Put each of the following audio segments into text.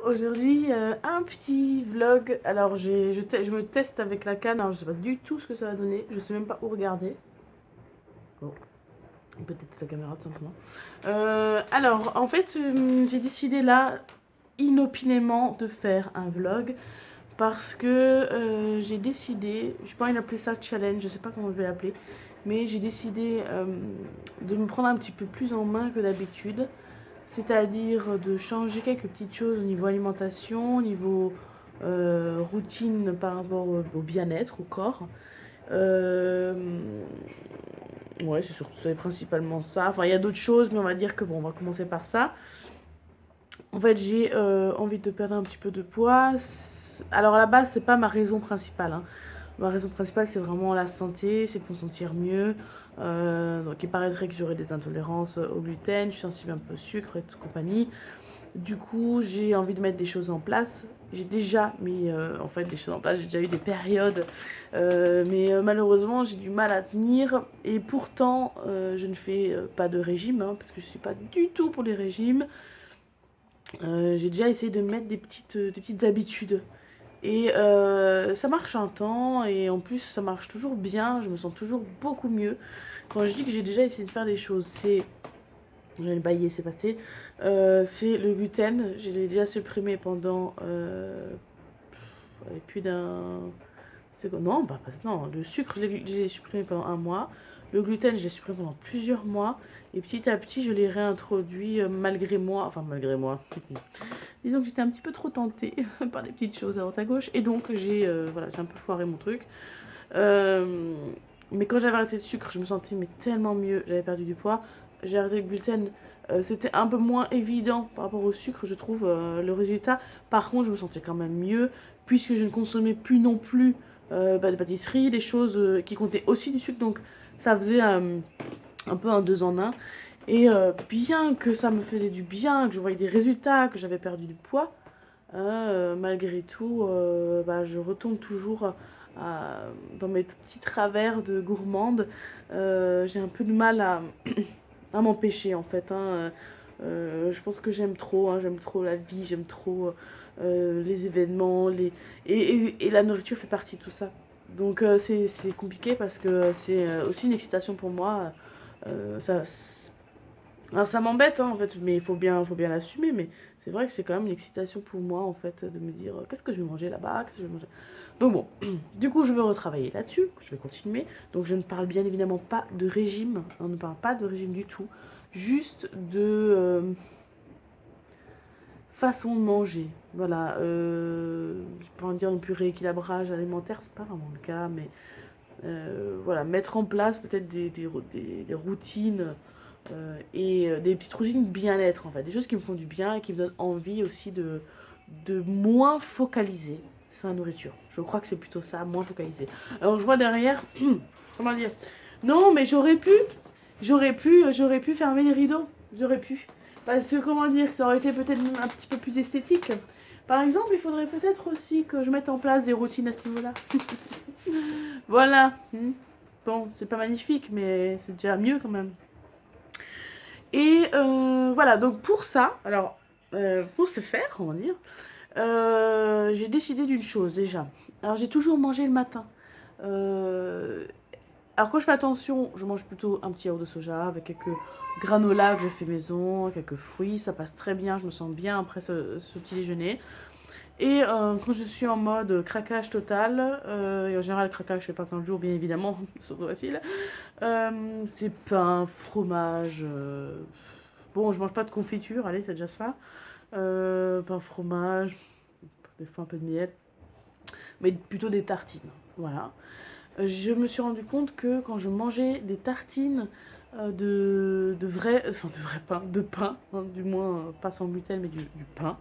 Aujourd'hui un petit vlog. Alors je me teste avec la canne, alors je sais pas du tout ce que ça va donner, je sais même pas où regarder. Bon, peut-être la caméra tout simplement. Alors en fait j'ai décidé là inopinément de faire un vlog parce que j'ai décidé, j'ai pas envie d'appeler ça challenge, je sais pas comment je vais l'appeler, mais j'ai décidé de me prendre un petit peu plus en main que d'habitude. C'est-à-dire de changer quelques petites choses au niveau alimentation, au niveau routine par rapport au bien-être, au corps. Euh, ouais, c'est principalement ça. Enfin, il y a d'autres choses, mais on va dire que bon, on va commencer par ça. En fait, j'ai envie de perdre un petit peu de poids. Alors à la base, c'est pas ma raison principale, hein. Ma raison principale, c'est vraiment la santé, c'est pour me sentir mieux. Donc il paraîtrait que j'aurais des intolérances au gluten, je suis sensible un peu au sucre et toute compagnie. Du coup, j'ai envie de mettre des choses en place. J'ai déjà mis en fait des choses en place, j'ai déjà eu des périodes, mais malheureusement j'ai du mal à tenir. Et pourtant, je ne fais pas de régime, hein, parce que je ne suis pas du tout pour les régimes. J'ai déjà essayé de mettre des petites habitudes. Et ça marche un temps, et en plus ça marche toujours bien, je me sens toujours beaucoup mieux. Quand je dis que j'ai déjà essayé de faire des choses, c'est j'allais bailler, c'est passé. C'est le gluten. Je l'ai déjà supprimé pendant plus d'un. Non, bah, non, le sucre, je l'ai supprimé pendant un mois. Le gluten, je l'ai supprimé pendant plusieurs mois. Et petit à petit, je l'ai réintroduit malgré moi. Enfin, malgré moi. Disons que j'étais un petit peu trop tentée par des petites choses à droite à gauche. Et donc, voilà, j'ai un peu foiré mon truc. Euh, mais quand j'avais arrêté le sucre, je me sentais mais tellement mieux. J'avais perdu du poids. J'ai arrêté le gluten. C'était un peu moins évident par rapport au sucre, je trouve, le résultat. Par contre, je me sentais quand même mieux, puisque je ne consommais plus non plus de pâtisserie, des choses qui contenaient aussi du sucre. Donc, ça faisait un peu un deux en un. Et bien que ça me faisait du bien, que je voyais des résultats, que j'avais perdu du poids, malgré tout, bah, je retombe toujours dans mes petits travers de gourmande. J'ai un peu de mal à m'empêcher en fait, hein. Je pense que j'aime trop, hein, j'aime trop la vie, j'aime trop les événements, et la nourriture fait partie de tout ça. Donc c'est compliqué parce que c'est aussi une excitation pour moi. Ça, alors ça m'embête, hein, en fait, mais faut bien l'assumer. Mais c'est vrai que c'est quand même une excitation pour moi, en fait, de me dire qu'est-ce que je vais manger là-bas, qu'est-ce que je vais manger. Donc bon, du coup, je veux retravailler là-dessus, je vais continuer. Donc je ne parle bien évidemment pas de régime, on ne parle pas de régime du tout, juste de façon de manger. Voilà, je peux en dire non plus rééquilibrage alimentaire, c'est pas vraiment le cas, mais voilà, mettre en place peut-être des routines et des petites routines bien-être en fait, des choses qui me font du bien et qui me donnent envie aussi de moins focaliser sur la nourriture. Je crois que c'est plutôt ça, moins focaliser. Alors je vois derrière, comment dire, non mais j'aurais pu fermer les rideaux, j'aurais pu. Parce que comment dire, ça aurait été peut-être un petit peu plus esthétique. Par exemple, il faudrait peut-être aussi que je mette en place des routines à ce niveau-là. Voilà. Bon, c'est pas magnifique, mais c'est déjà mieux quand même. Et voilà, donc pour ça, alors pour ce faire, on va dire, j'ai décidé d'une chose déjà. Alors j'ai toujours mangé le matin. Euh, alors quand je fais attention, je mange plutôt un petit yaourt de soja avec quelques granola que je fais maison, quelques fruits, ça passe très bien, je me sens bien après ce petit déjeuner. Et quand je suis en mode craquage total, et en général craquage je fais pas plein de jours bien évidemment, c'est trop facile, c'est pain, fromage, bon je mange pas de confiture, allez c'est déjà ça, pain, fromage, des fois un peu de miel, mais plutôt des tartines, voilà. Je me suis rendu compte que quand je mangeais des tartines de vrai pain, de pain, hein, du moins pas sans gluten mais du pain,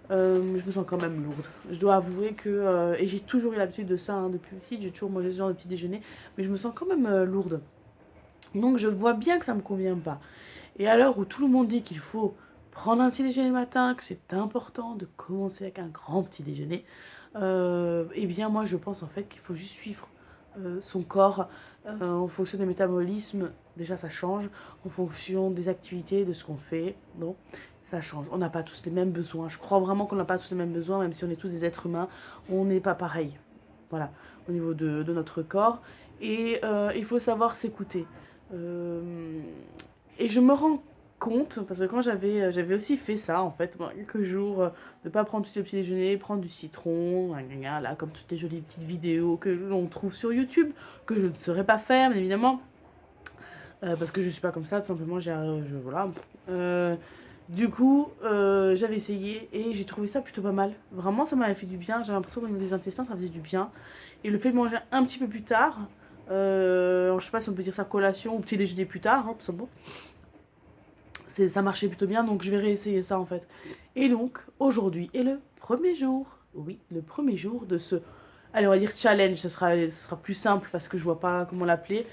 je me sens quand même lourde. Je dois avouer que, et j'ai toujours eu l'habitude de ça, hein, depuis petite, j'ai toujours mangé ce genre de petit déjeuner, mais je me sens quand même lourde. Donc je vois bien que ça me convient pas. Et à l'heure où tout le monde dit qu'il faut prendre un petit déjeuner le matin, que c'est important de commencer avec un grand petit déjeuner, eh bien moi je pense en fait qu'il faut juste suivre son corps en fonction des métabolismes. Déjà ça change en fonction des activités, de ce qu'on fait. Bon, ça change. On n'a pas tous les mêmes besoins. Je crois vraiment qu'on n'a pas tous les mêmes besoins, même si on est tous des êtres humains, on n'est pas pareil. Voilà, au niveau de notre corps. Et il faut savoir s'écouter. Et je me rends compte, parce que quand j'avais aussi fait ça, en fait, pendant quelques jours, de ne pas prendre tout ce petit déjeuner, prendre du citron, là, comme toutes les jolies petites vidéos que l'on trouve sur YouTube, que je ne saurais pas faire, bien évidemment. Parce que je suis pas comme ça, tout simplement, voilà. Du coup, j'avais essayé et j'ai trouvé ça plutôt pas mal. Vraiment, ça m'avait fait du bien. J'avais l'impression qu'au niveau des intestins, ça faisait du bien. Et le fait de manger un petit peu plus tard, je sais pas si on peut dire ça collation ou petit déjeuner plus tard, tout simplement. Ça marchait plutôt bien, donc je vais réessayer ça en fait. Et donc, aujourd'hui est le premier jour. Oui, le premier jour de ce... Allez, on va dire challenge, ce sera plus simple parce que je vois pas comment l'appeler.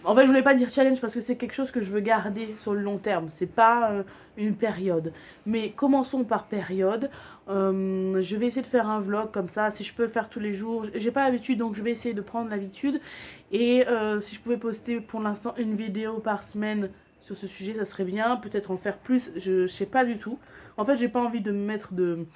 En fait, je voulais pas dire challenge parce que c'est quelque chose que je veux garder sur le long terme. C'est pas une période. Mais commençons par période. Je vais essayer de faire un vlog comme ça. Si je peux le faire tous les jours. J'ai pas l'habitude, donc je vais essayer de prendre l'habitude. Et si je pouvais poster pour l'instant une vidéo par semaine sur ce sujet, ça serait bien. Peut-être en faire plus. Je sais pas du tout. En fait, j'ai pas envie de me mettre de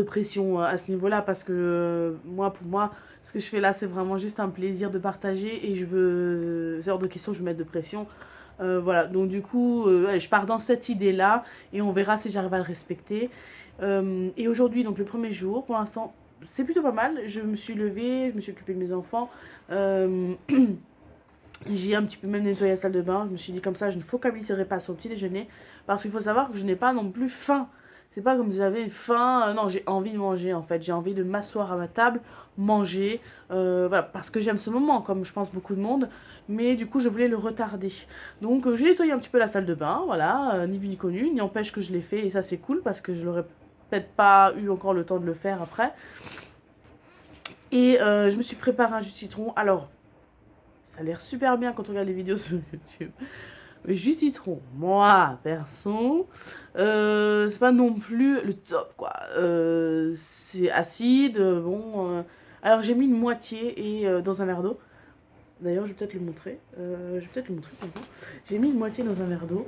pression à ce niveau-là parce que pour moi, ce que je fais là, c'est vraiment juste un plaisir de partager et c'est hors de question que je me mette de pression. Voilà, donc du coup, je pars dans cette idée-là et on verra si j'arrive à le respecter. Et aujourd'hui, donc le premier jour, pour l'instant, c'est plutôt pas mal. Je me suis levée, je me suis occupée de mes enfants. J'ai un petit peu même nettoyé la salle de bain. Je me suis dit comme ça, je ne focaliserai pas sur le petit déjeuner parce qu'il faut savoir que je n'ai pas non plus faim. C'est pas comme si j'avais faim, non, j'ai envie de manger en fait, j'ai envie de m'asseoir à ma table, manger, voilà, parce que j'aime ce moment, comme je pense beaucoup de monde, mais du coup je voulais le retarder. Donc j'ai nettoyé un petit peu la salle de bain, voilà, ni vu ni connu, n'y empêche que je l'ai fait, et ça c'est cool, parce que je n'aurais peut-être pas eu encore le temps de le faire après. Et je me suis préparé un jus de citron, alors, ça a l'air super bien quand on regarde les vidéos sur YouTube. Le jus de citron, moi, perso, c'est pas non plus le top, quoi. C'est acide, bon... alors, j'ai mis une moitié et, dans un verre d'eau. D'ailleurs, je vais peut-être le montrer. Maintenant. J'ai mis une moitié dans un verre d'eau.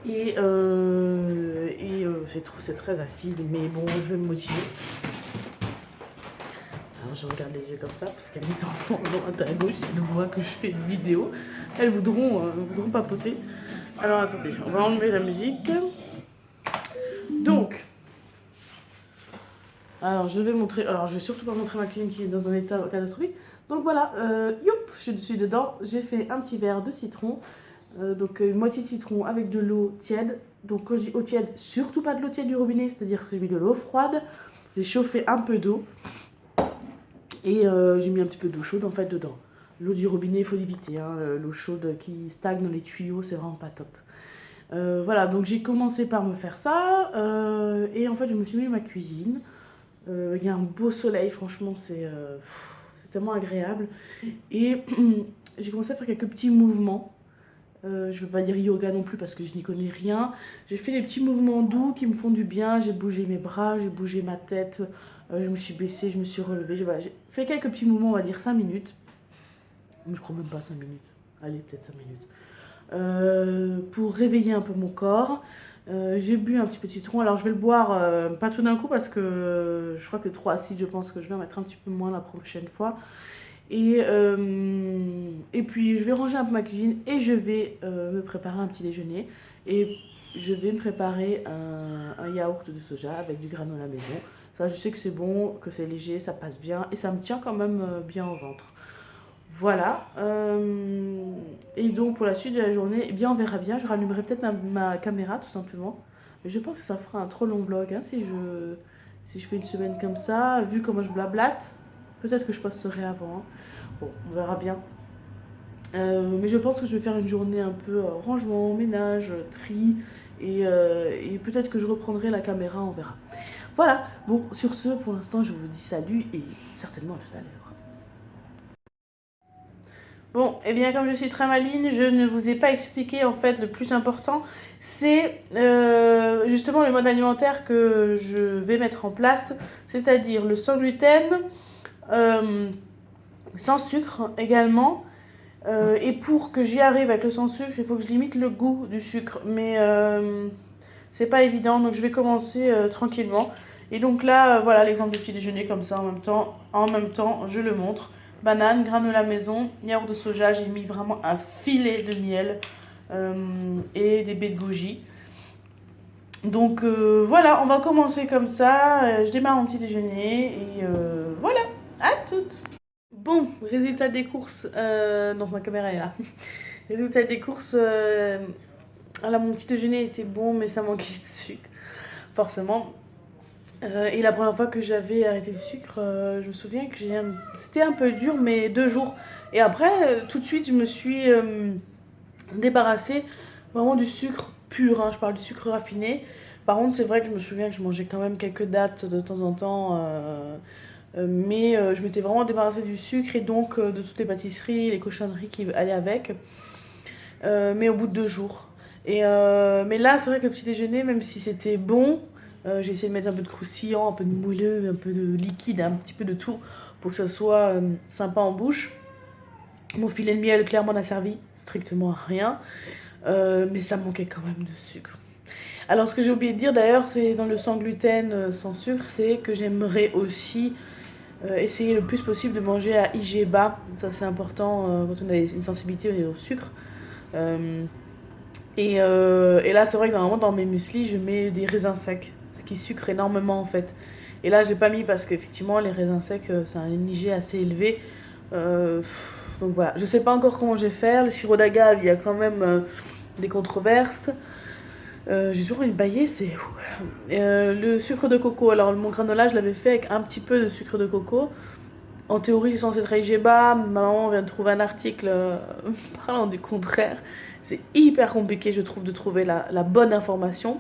Et c'est très acide, mais bon, je vais me motiver. Alors, je regarde les yeux comme ça, parce qu'il y a mes enfants à droite à gauche, s'ils voient que je fais une vidéo. Elles voudront papoter. Alors attendez, on va enlever la musique. Donc, alors je vais montrer, alors je vais surtout pas montrer ma cuisine qui est dans un état catastrophique. Donc voilà, youp, je suis dedans. J'ai fait un petit verre de citron, donc une moitié de citron avec de l'eau tiède. Donc quand je dis eau tiède, surtout pas de l'eau tiède du robinet, c'est-à-dire que j'ai mis de l'eau froide. J'ai chauffé un peu d'eau et j'ai mis un petit peu d'eau chaude en fait dedans. L'eau du robinet, il faut l'éviter, hein. L'eau chaude qui stagne dans les tuyaux, c'est vraiment pas top. Voilà, donc j'ai commencé par me faire ça, et en fait je me suis mis ma cuisine. Il y a un beau soleil, franchement, c'est tellement agréable. Et j'ai commencé à faire quelques petits mouvements. Je ne vais pas dire yoga non plus parce que je n'y connais rien. J'ai fait des petits mouvements doux qui me font du bien. J'ai bougé mes bras, j'ai bougé ma tête, je me suis baissée, je me suis relevée. Voilà, j'ai fait quelques petits mouvements, on va dire 5 minutes. Je crois même pas 5 minutes. Allez, peut-être 5 minutes. Pour réveiller un peu mon corps. J'ai bu un petit peu de citron. Alors je vais le boire pas tout d'un coup parce que je crois que c'est trop acide. Je pense que je vais en mettre un petit peu moins la prochaine fois. Et puis je vais ranger un peu ma cuisine et je vais me préparer un petit déjeuner. Et je vais me préparer un yaourt de soja avec du granola maison. Ça, je sais que c'est bon, que c'est léger, ça passe bien et ça me tient quand même bien au ventre. Voilà. Et donc pour la suite de la journée, eh bien on verra bien. Je rallumerai peut-être ma caméra tout simplement. Mais je pense que ça fera un trop long vlog hein, si je fais une semaine comme ça. Vu comment je blablate, peut-être que je posterai avant. Hein. Bon, on verra bien. Mais je pense que je vais faire une journée un peu rangement, ménage, tri. Et peut-être que je reprendrai la caméra, on verra. Voilà. Bon, sur ce, pour l'instant, je vous dis salut et certainement à tout à l'heure. Bon, et bien comme je suis très maligne, je ne vous ai pas expliqué en fait le plus important, c'est justement le mode alimentaire que je vais mettre en place, c'est-à-dire le sans gluten, sans sucre également, Et pour que j'y arrive avec le sans sucre, il faut que je limite le goût du sucre. Mais c'est pas évident, donc je vais commencer tranquillement. Et donc là, voilà l'exemple du petit déjeuner comme ça en même temps. En même temps, je le montre. Banane, granola maison, yaourt de soja. J'ai mis vraiment un filet de miel et des baies de goji. Donc voilà, on va commencer comme ça. Je démarre mon petit déjeuner et voilà, à toutes. Bon, résultat des courses. Donc ma caméra est là. Résultat des courses. Alors mon petit déjeuner était bon, mais ça manquait de sucre, forcément. Et la première fois que j'avais arrêté le sucre, je me souviens que c'était un peu dur, mais 2 jours. Et après, tout de suite, je me suis débarrassée vraiment du sucre pur, hein. Je parle du sucre raffiné. Par contre, c'est vrai que je me souviens que je mangeais quand même quelques dattes de temps en temps. Mais je m'étais vraiment débarrassée du sucre et donc de toutes les pâtisseries, les cochonneries qui allaient avec. Mais au bout de 2 jours. Mais là, c'est vrai que le petit déjeuner, même si c'était bon, j'ai essayé de mettre un peu de croustillant, un peu de moelleux, un peu de liquide, un petit peu de tout pour que ça soit sympa en bouche. Mon filet de miel, clairement, n'a servi strictement à rien. Mais ça manquait quand même de sucre. Alors, ce que j'ai oublié de dire d'ailleurs, c'est dans le sans gluten, sans sucre, c'est que j'aimerais aussi essayer le plus possible de manger à IG bas. Ça, c'est important quand on a une sensibilité au sucre. Et là, c'est vrai que normalement, dans mes mueslis, je mets des raisins secs, ce qui sucre énormément en fait. Et là, je l'ai pas mis parce qu'effectivement, les raisins secs, c'est un IG assez élevé. Donc voilà, je sais pas encore comment je vais faire. Le sirop d'agave, il y a quand même des controverses. J'ai toujours une baillée, c'est le sucre de coco. Alors, mon granola, je l'avais fait avec un petit peu de sucre de coco. En théorie, c'est censé être Aigeba. Maman vient de trouver un article parlant du contraire. C'est hyper compliqué, je trouve, de trouver la bonne information.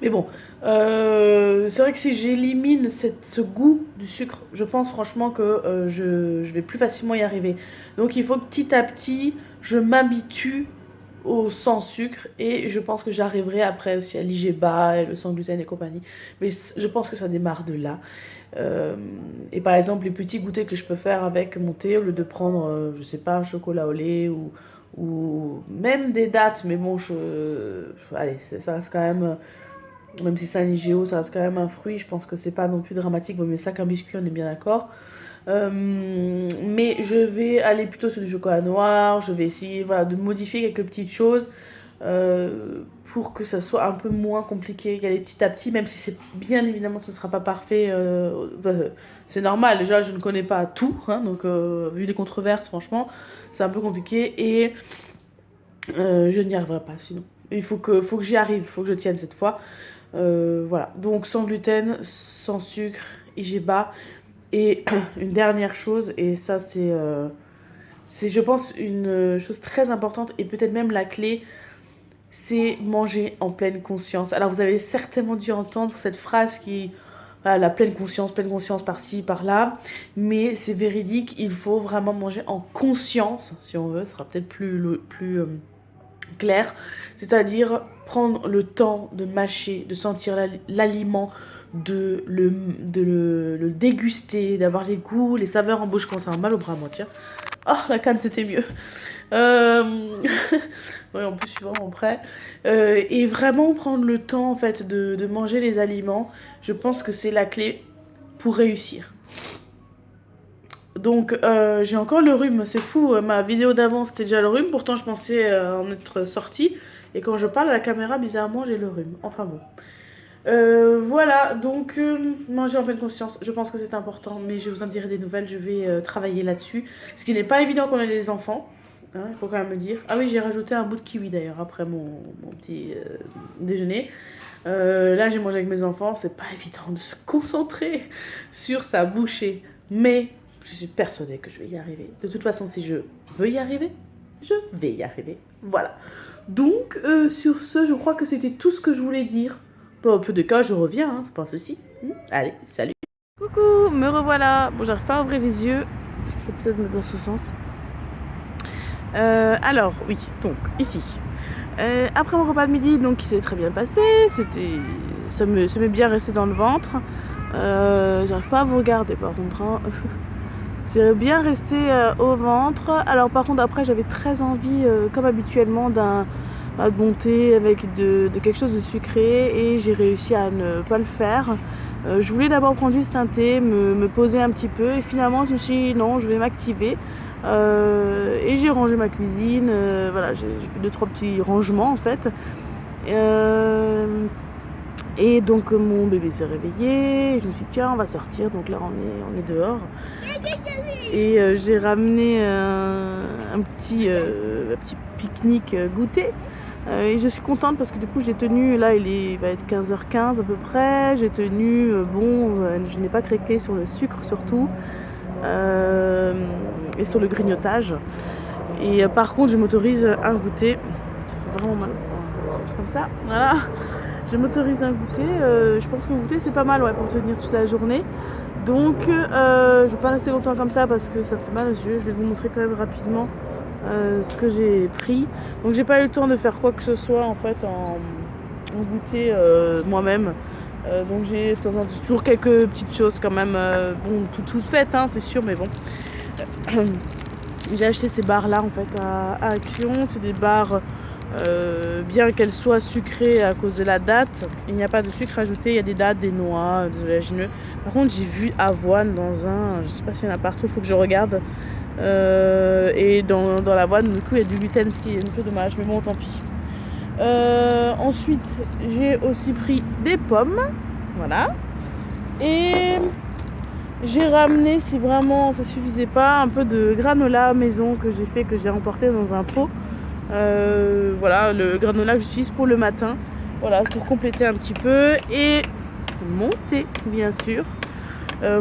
Mais bon, c'est vrai que si j'élimine ce goût du sucre, je pense franchement que je vais plus facilement y arriver. Donc il faut que petit à petit, je m'habitue au sans sucre et je pense que j'arriverai après aussi à l'IGBA et le sans gluten et compagnie. Mais je pense que ça démarre de là. Et par exemple, les petits goûters que je peux faire avec mon thé, au lieu de prendre, je sais pas, un chocolat au lait ou même des dattes, mais bon, allez, ça reste quand même si c'est un IGO, ça reste quand même un fruit, je pense que c'est pas non plus dramatique, vaut mieux ça qu'un biscuit, on est bien d'accord. Mais je vais aller plutôt sur du chocolat noir, je vais essayer voilà, de modifier quelques petites choses pour que ça soit un peu moins compliqué, qu'aller petit à petit, même si c'est bien évidemment ce ne sera pas parfait, c'est normal, déjà je ne connais pas tout, hein, donc vu les controverses franchement c'est un peu compliqué et je n'y arriverai pas sinon. Il faut que j'y arrive, il faut que je tienne cette fois. Voilà, donc sans gluten, sans sucre, IGBA. Et une dernière chose, et ça c'est je pense une chose très importante et peut-être même la clé, c'est manger en pleine conscience. Alors vous avez certainement dû entendre cette phrase qui, voilà, la pleine conscience par-ci, par-là, mais c'est véridique, il faut vraiment manger en conscience, si on veut, ce sera peut-être plus clair, c'est-à-dire prendre le temps de mâcher, de sentir l'aliment, de le déguster, d'avoir les goûts, les saveurs en bouche. Quand ça a mal au bras, moi, tiens. Oh, la canne, c'était mieux. Oui, en plus, je suis vraiment prêt. Et vraiment prendre le temps, en fait, de manger les aliments, je pense que c'est la clé pour réussir. Donc, j'ai encore le rhume, c'est fou. Ma vidéo d'avant, c'était déjà le rhume. Pourtant, je pensais en être sortie. Et quand je parle à la caméra, bizarrement, j'ai le rhume. Enfin bon. Voilà, donc manger en pleine conscience, je pense que c'est important, mais je vous en dirai des nouvelles, je vais travailler là-dessus. Ce qui n'est pas évident quand on a des enfants, hein, il faut quand même le dire. Ah oui, j'ai rajouté un bout de kiwi d'ailleurs après mon petit déjeuner. Là, j'ai mangé avec mes enfants, c'est pas évident de se concentrer sur sa bouchée, mais je suis persuadée que je vais y arriver. De toute façon, si je veux y arriver, je vais y arriver. Voilà. Donc, sur ce, je crois que c'était tout ce que je voulais dire. Bon, au peu de cas, je reviens, hein, c'est pas un souci. Allez, salut. Coucou, me revoilà. Bon, j'arrive pas à ouvrir les yeux. Je vais peut-être mettre dans ce sens. Alors, oui, donc, ici. Après mon repas de midi, donc, qui s'est très bien passé, ça m'est bien resté dans le ventre. J'arrive pas à vous regarder, par contre. Hein. C'est bien resté au ventre. Alors par contre après j'avais très envie, comme habituellement, de monter avec de quelque chose de sucré et j'ai réussi à ne pas le faire. Je voulais d'abord prendre juste un thé, me poser un petit peu et finalement je me suis dit non, je vais m'activer. Et j'ai rangé ma cuisine, voilà, j'ai fait 2-3 petits rangements en fait. Et donc mon bébé s'est réveillé, et je me suis dit tiens on va sortir, donc là on est dehors. Et j'ai ramené un petit pique-nique goûter. Et je suis contente parce que du coup j'ai tenu, là il va être 15h15 à peu près, j'ai tenu, je n'ai pas craqué sur le sucre surtout, et sur le grignotage. Et par contre je m'autorise un goûter, ça fait vraiment mal, c'est comme ça, voilà. Je m'autorise un goûter, je pense que le goûter c'est pas mal, ouais, pour tenir toute la journée. Donc je vais pas rester longtemps comme ça parce que ça fait mal aux yeux. Je vais vous montrer quand même rapidement ce que j'ai pris. Donc j'ai pas eu le temps de faire quoi que ce soit en fait en goûter moi-même. Donc j'ai toujours quelques petites choses quand même, bon toutes faites hein, c'est sûr, mais bon. J'ai acheté ces barres là en fait à Action. C'est des barres, bien qu'elles soient sucrées à cause de la date, il n'y a pas de sucre ajouté, il y a des dattes, des noix, des oléagineux. Par contre j'ai vu avoine dans un, je sais pas s'il y en a partout, faut que je regarde. Et dans l'avoine du coup il y a du gluten, ce qui est un peu dommage, mais bon tant pis. Ensuite j'ai aussi pris des pommes, voilà. Et j'ai ramené, si vraiment ça suffisait pas, un peu de granola maison que j'ai emporté dans un pot. Voilà, le granola que j'utilise pour le matin, voilà, pour compléter un petit peu. Et mon thé bien sûr.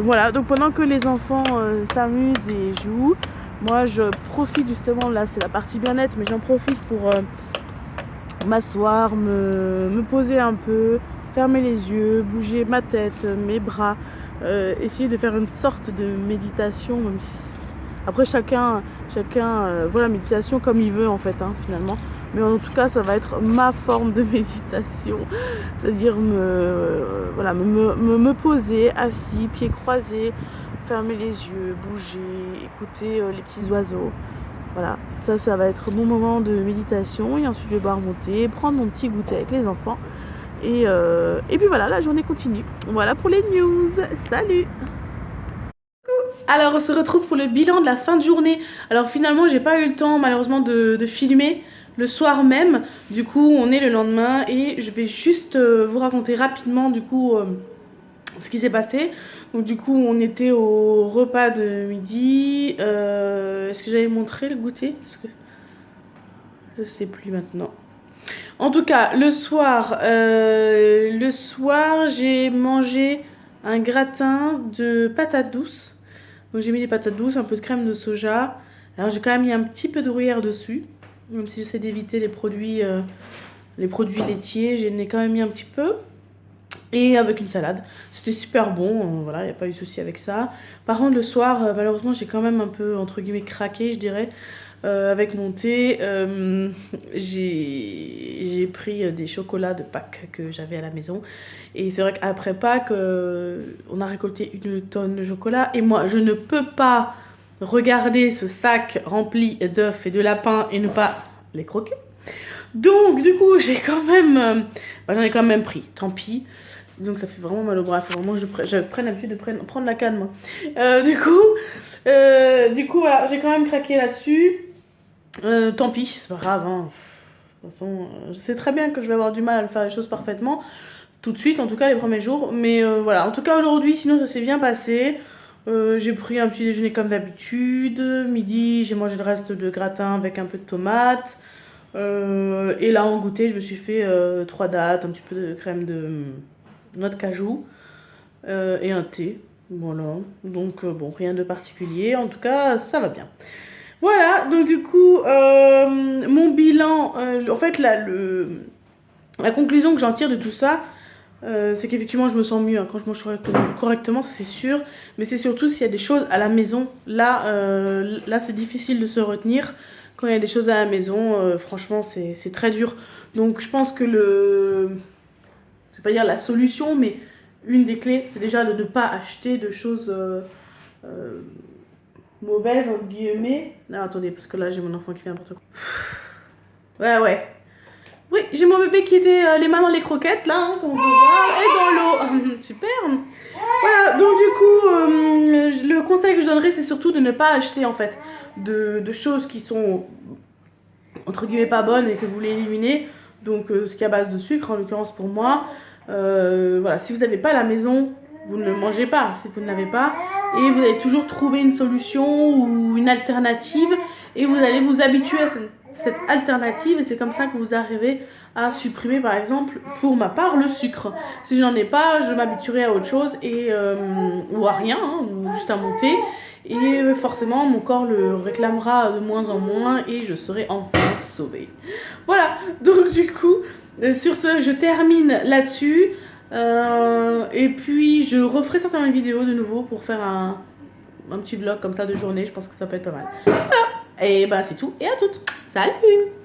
Voilà, donc pendant que les enfants s'amusent et jouent, moi je profite justement, là c'est la partie bien-être, mais j'en profite pour m'asseoir, me poser un peu, fermer les yeux, bouger ma tête, mes bras, essayer de faire une sorte de méditation, même si après chacun voit la méditation comme il veut en fait, hein, finalement. Mais en tout cas ça va être ma forme de méditation, c'est-à-dire me poser assis, pieds croisés, fermer les yeux, bouger, écouter les petits oiseaux. Voilà, ça va être mon moment de méditation. Et ensuite je vais boire mon thé, prendre mon petit goûter avec les enfants. Et puis voilà, la journée continue. Voilà pour les news. Salut! Alors on se retrouve pour le bilan de la fin de journée. Alors finalement j'ai pas eu le temps malheureusement de filmer le soir même. Du coup on est le lendemain et je vais juste vous raconter rapidement du coup ce qui s'est passé. Donc du coup on était au repas de midi. Est-ce que j'avais montré le goûter? Parce que je sais plus maintenant. En tout cas le soir j'ai mangé un gratin de patates douces. Donc j'ai mis des patates douces, un peu de crème de soja. Alors j'ai quand même mis un petit peu de gruyère dessus, même si j'essaie d'éviter les produits laitiers, j'en ai quand même mis un petit peu. Et avec une salade. C'était super bon, voilà, il n'y a pas eu de souci avec ça. Par contre le soir, malheureusement j'ai quand même un peu entre guillemets craqué, je dirais. Avec mon thé, j'ai pris des chocolats de Pâques que j'avais à la maison. Et c'est vrai qu'après Pâques, on a récolté 1 tonne de chocolat. Et moi, je ne peux pas regarder ce sac rempli d'œufs et de lapins et ne pas les croquer. Donc, du coup, j'ai quand même... j'en ai quand même pris, tant pis. Donc ça fait vraiment mal au bras, il faut vraiment que je prenne l'habitude de prendre la canne moi. Du coup voilà, j'ai quand même craqué là-dessus. Tant pis, c'est pas grave, hein. De toute façon, je sais très bien que je vais avoir du mal à faire les choses parfaitement, tout de suite, en tout cas les premiers jours. Mais voilà, en tout cas aujourd'hui, sinon ça s'est bien passé. J'ai pris un petit déjeuner comme d'habitude. Midi, j'ai mangé le reste de gratin avec un peu de tomate. Et là en goûter, je me suis fait 3 dattes, un petit peu de crème de noix de cajou et un thé. Voilà, donc bon, rien de particulier. En tout cas, ça va bien. Voilà, donc du coup, mon bilan, en fait, la conclusion que j'en tire de tout ça, c'est qu'effectivement, je me sens mieux hein, quand je mange correctement, ça c'est sûr. Mais c'est surtout s'il y a des choses à la maison. Là, c'est difficile de se retenir. Quand il y a des choses à la maison, franchement, c'est très dur. Donc, je pense que je vais pas dire la solution, mais une des clés, c'est déjà de ne pas acheter de choses mauvaise, entre guillemets. Non, attendez, parce que là, j'ai mon enfant qui fait n'importe quoi. Ouais. Oui, j'ai mon bébé qui était les mains dans les croquettes, là, hein, comme on peut voir, et dans l'eau. Super. Voilà, donc du coup, le conseil que je donnerais, c'est surtout de ne pas acheter, en fait, de choses qui sont, entre guillemets, pas bonnes et que vous voulez éliminer. Donc, ce qui est à base de sucre, en l'occurrence pour moi. Voilà, si vous n'avez pas à la maison, vous ne le mangez pas, si vous ne l'avez pas. Et vous allez toujours trouver une solution ou une alternative. Et vous allez vous habituer à cette alternative. Et c'est comme ça que vous arrivez à supprimer, par exemple, pour ma part, le sucre. Si je n'en ai pas, je m'habituerai à autre chose ou à rien, hein, ou juste à monter. Et forcément, mon corps le réclamera de moins en moins et je serai enfin sauvée. Voilà, donc du coup, sur ce, je termine là-dessus. Et puis, je referai certainement une vidéo de nouveau pour faire un petit vlog comme ça de journée. Je pense que ça peut être pas mal. Voilà, et bah c'est tout. Et à toutes. Salut!